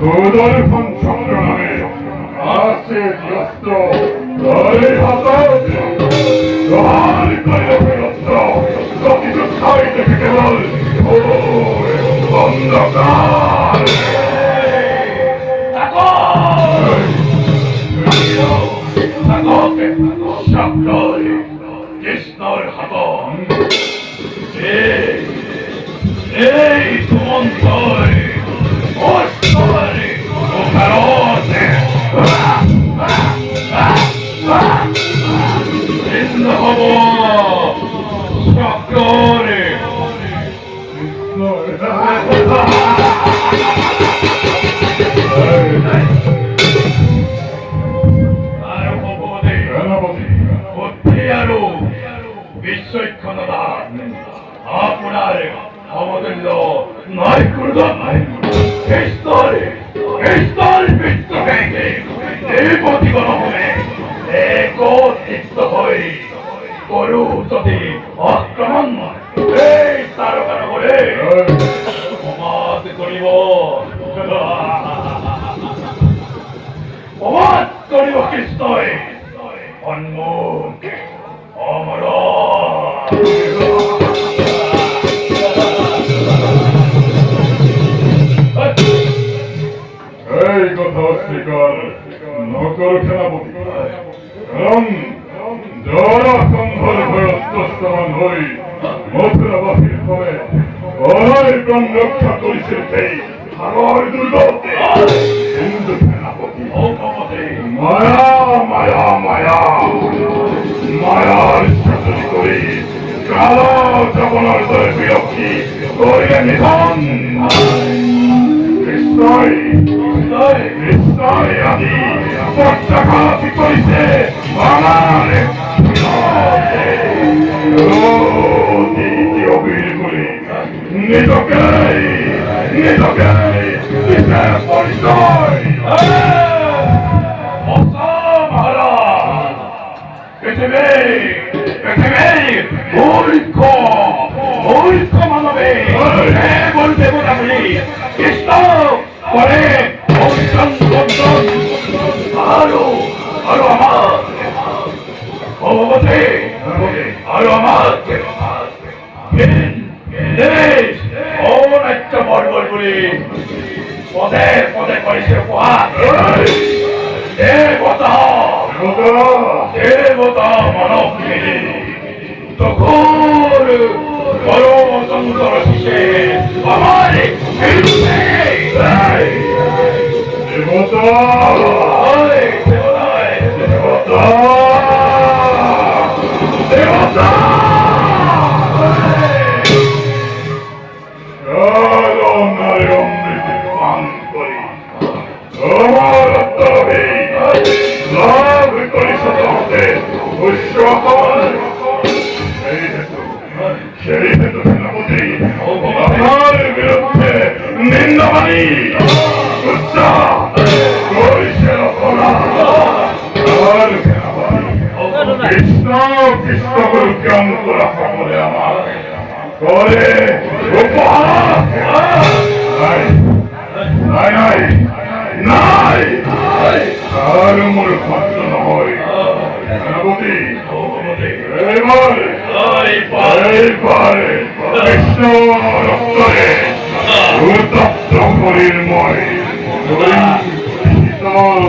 Godolphin Chondranami, Asi Diosto, Dari Hatar, অন্ধকার কৃষ্ণর হাত এই সুমন্তই হব সকলে বিশ্বক্ষণতা আপনার অবদল্য নয় গুরুদন একত্রিত হয়ে করু যদি আক্রমণ এই তারকার করে সমাজ করিব সমাজ করিব কৃষ্ণয় অন্মুখ অমর এই কথা অস্বীকার নকর সেনাপতি কারণ জরাসন্ধর ভয়স্তমান হই মথুরাবাসীর ফলে অনয় প্রাণ রক্ষা করেছে সেই সাগর দুর্গ হিন্দু সেনাপতি মায়া মায়া মায়া মায়ার শাসন করে কালো জগনার দলে বিরক্ষী করিলে নিধন কৃষ্ণই আদি পট্টাঘাত করিছে বাঙাল দ্বিতীয় বীরগুলি নিজকে পরিচয় মূর্খ মানবে বলতে বলি কৃষ্ণ করে আরো আরো আমার ভগবতী আরো আমার একটা বর্বর বলি পদে পদে করেছে উপহার দেবতা দেবতা মানব তখন পরম সুন্দর শিশে আমার দেবতা দেবতা দেবতা লাভ করি সাথে সেই হেতু সেনাপতি আমার বিরুদ্ধে নিন্দাবাণী কৃষ্ণ কৃষ্ণ করে জ্ঞান করা সকলে আমার করে উপহার নাই নাই নাই আর মোর পাত্র নহয় সেনাপতি এইবারে কৃষ্ণ রক্তরে উত্তপ্ত শরীর মই শীতল